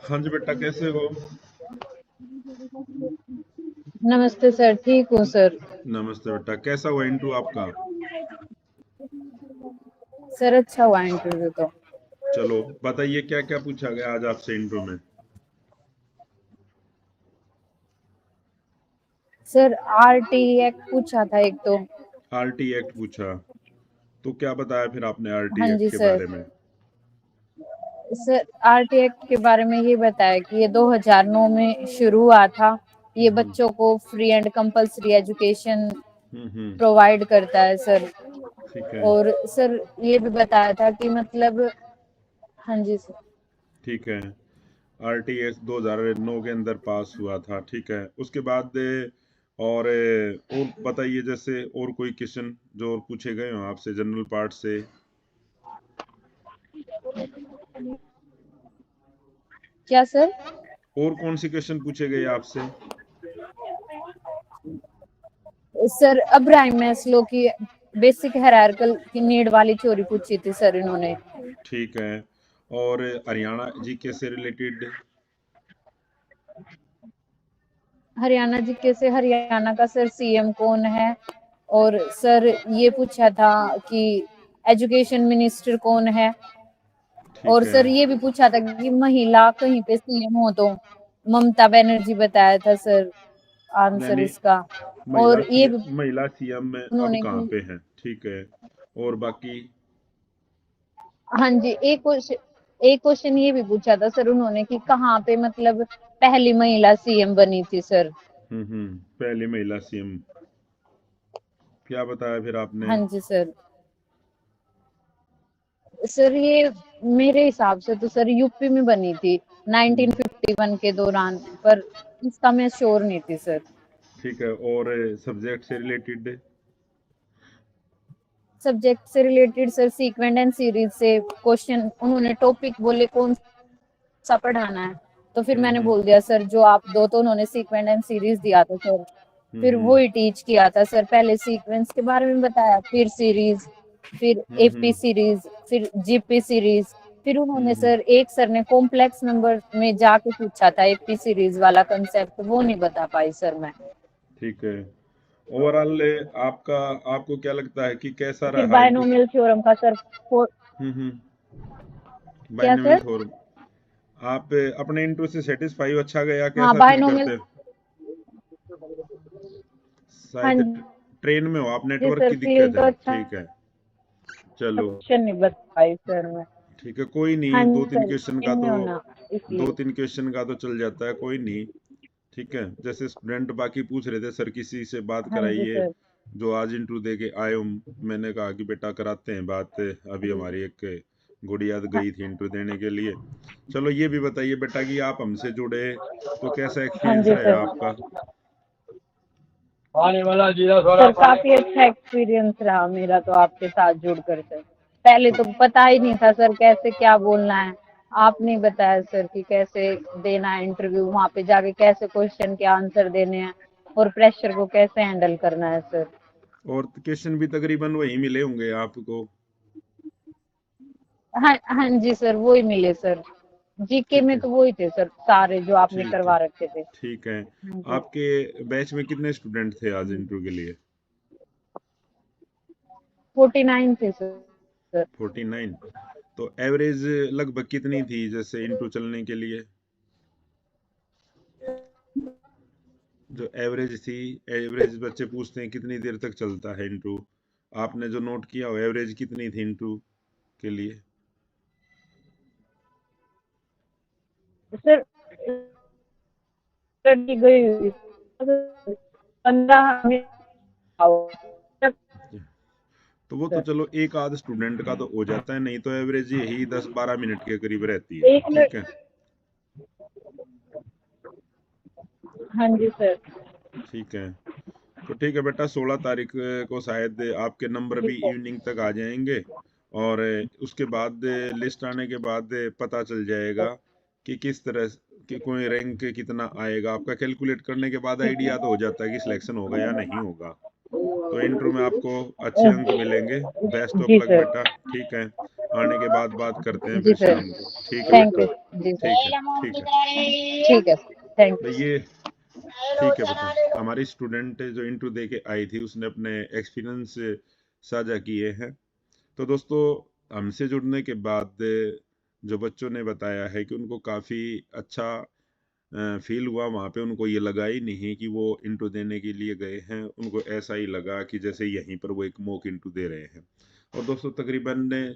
हाँ जी बेटा, कैसे हो? नमस्ते सर, ठीक हूँ सर। नमस्ते बेटा, कैसा हुआ इंटरव्यू आपका? सर अच्छा हुआ इंटरव्यू तो। चलो बताइए, क्या क्या पूछा गया आज आपसे इंटरव्यू में? सर आरटी एक्ट पूछा था एक तो। आरटी एक्ट पूछा, तो क्या बताया फिर आपने आरटी हाँ एक्ट जी के सर। बारे में? सर आरटी एक्ट के बारे में ये बताया कि ये 2009 में शुरू हुआ था। ये हम्म बच्चों को free and compulsory education hmm. Provide करता है सर। ठीक है। और सर ये भी बताया था कि मतलब, हाँ जी सर। ठीक है। आरटी एक्ट 2009 के अंदर पास हुआ था, ठीक है। उसके बाद और बताइए, जैसे और कोई क्वेश्चन जो और पूछे गए हो आपसे जनरल पार्ट से? क्या सर? और कौन सी क्वेश्चन पूछे गए आपसे? सर अब्राहम मैस्लो की बेसिक हायरार्किकल की नीड वाली थ्योरी पूछी थी सर इन्होंने। ठीक है। और हरियाणा जीके से रिलेटेड? हरियाणा जी से हरियाणा का सर सीएम कौन है। और सर ये पूछा था कि एजुकेशन मिनिस्टर कौन है। ठीक और है। सर ये भी पूछा था कि महिला कहीं पे सीएम हो तो ममता बनर्जी बताया था सर आंसर यानी इसका। और ये भी महिला सीएम में अब उन्होंने कहाँ कि, पे हैं? ठीक है। और बाकी? हाँ जी, एक क्वेश्चन ये भी पूछा था सर उन्होंने कि कहाँ पे मतलब पहली महिला सीएम बनी थी सर। पहली महिला सीएम, क्या बताया फिर आपने? हाँ जी सर। सर ये मेरे हिसाब से तो सर यूपी में बनी थी हम्म 1951 के दौरान, पर इसका मैं श्योर नहीं थी सर। ठीक है। और सब्जेक्ट से रिलेटेड? सब्जेक्ट से related sir sequence and series से क्वेश्चन उन्होंने टॉपिक बोले कौन सा पढ़ाना है। तो फिर मैंने हम्म बोल दिया सर जो आप दो, तो उन्होंने सीक्वेंट एंड सीरीज दिया था सर। फिर हम्म वही टीच किया था सर, पहले सीक्वेंस के बारे में बताया, फिर सीरीज, फिर एपी हम्म सीरीज, फिर जीपी सीरीज। फिर उन्होंने हम्म। सर एक सर ने कॉम्प्लेक्स नंबर में जाके पूछा था एपी सीरीज वाला कंसेप्ट, वो नहीं बता पाई सर मैं। ठीक है। ओवरऑल आपका, आपको क्या लगता है कि कैसा फिर रहा इंटू? बायनोमियल थ्योरम का सर क्या बाइनोमियल सर? थ्योरम, आप अपने इंटू से सेटिस्फाई हो? अच्छा गया, हाँ कैसा फील बायनोमियल। करते हो? हाँ शायद ट्रेन में हो आप, जी नेटवर्क सर, की फील दिक्कत तो है। अच्छा। ठीक है। चलो क्वेश्चन नहीं बता पाई सर मैं। ठीक है, कोई नहीं। हाँ दो जी तीन सर, क्वेश्चन का इनमें तो, होना दो इसलिए। तीन क्वेश्चन का तो चल जाता है, कोई नहीं। ठीक है। जैसे स्टूडेंट बाकी पूछ रहे थे सर किसी से बात हाँ जी कराइए सर। जो आज इंटरव्यू दे के आए हो। मैंने कहा कि बेटा कराते हैं बात, अभी हमारी एक गुड़िया हाँ, गई थी इंटरव्यू देने के लिए। चलो ये भी बताइए बेटा कि आप हमसे जुड़े तो कैसा हाँ एक्सपीरियंस जी रहा सर। आपका? पानी वाला जीरा सर काफी अच्छा एक्सपीरियंस रहा मेरा तो आपके साथ जुड़कर सर। पहले तो तो पता ही नहीं था सर कैसे क्या बोलना है। आपने बताया सर कि कैसे देना है इंटरव्यू, वहां पे जाके कैसे क्वेश्चन के आंसर देने हैं और प्रेशर को कैसे हैंडल करना है सर। और क्वेश्चन भी तकरीबन वही मिले होंगे आपको? हाँ हाँ जी सर, वही मिले सर। जीके ठीक में है। तो वही थे सर सारे जो आपने ठीक है। करवा रखे थे। ठीक है। हाँ जी। आपके बैच में कितने स्टूडेंट थे आज इंटरव्यू के लिए? 49 थे सर। 49। तो एवरेज लगभग कितनी थी जैसे इंटरव्यू चलने के लिए? जो एवरेज थी, एवरेज बच्चे पूछते हैं कितनी देर तक चलता है इंटरव्यू, आपने जो नोट किया हो एवरेज कितनी थी इंटरव्यू के लिए? सर की गई हुई 15 मिनट तो वो तो सर। चलो एक आध स्टूडेंट का तो हो जाता है, नहीं तो एवरेज यही 10-12 मिनट के करीब रहती है। एक ठीक मिनट। है। हाँ जी सर। ठीक है। तो ठीक है बेटा, 16 तारीख को शायद आपके नंबर जी भी सर। इवनिंग तक आ जाएंगे। और उसके बाद लिस्ट आने के बाद पता चल जाएगा कि किस तरह कि कोई रैंक कितना आएगा। आपका कैलकुलेट करने के बाद ठीक आइडिया तो है। हो जाता है कि सिलेक्शन होगा या नहीं होगा। तो इंटरव्यू में आपको अच्छे अंक मिलेंगे। बेस्ट ऑफ जी लक सर। बेटा। ठीक है। आने के बाद बात करते हैं जी फिर सर, शाम को। ठीक है थैंक बेटा। यू। जी सर, ठीक है। ठीक है ठीक है सर, थैंक भाई, यू। ये ठीक है बेटा। हमारी स्टूडेंट जो इंटरव्यू दे के आई थी, उसने अपने एक्सपीरियंस साझा किए हैं। तो दोस्तों, हमसे जुड़ने के बाद जो बच्चों ने बताया है कि उनको काफ़ी अच्छा फील हुआ वहाँ पे, उनको ये लगा ही नहीं कि वो इंटरव्यू देने के लिए गए हैं, उनको ऐसा ही लगा कि जैसे यहीं पर वो एक मॉक इंटरव्यू दे रहे हैं। और दोस्तों, तकरीबन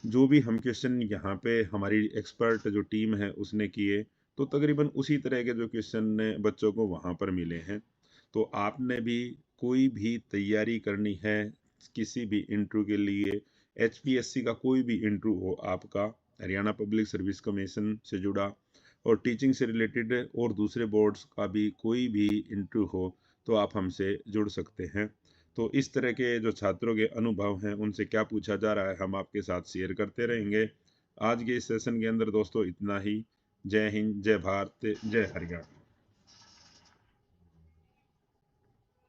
जो भी हम क्वेश्चन यहाँ पे हमारी एक्सपर्ट जो टीम है उसने किए, तो तकरीबन उसी तरह के जो क्वेश्चन ने बच्चों को वहाँ पर मिले हैं। तो आपने भी कोई भी तैयारी करनी है किसी भी इंटरव्यू के लिए, एचपीएससी का कोई भी इंटरव्यू हो आपका, हरियाणा पब्लिक सर्विस कमीशन से जुड़ा और टीचिंग से रिलेटेड और दूसरे बोर्ड्स का भी कोई भी इंटरव्यू हो, तो आप हमसे जुड़ सकते हैं। तो इस तरह के जो छात्रों के अनुभव हैं, उनसे क्या पूछा जा रहा है, हम आपके साथ शेयर करते रहेंगे। आज के इस सेशन के अंदर दोस्तों इतना ही। जय हिंद, जय भारत, जय हरियाणा।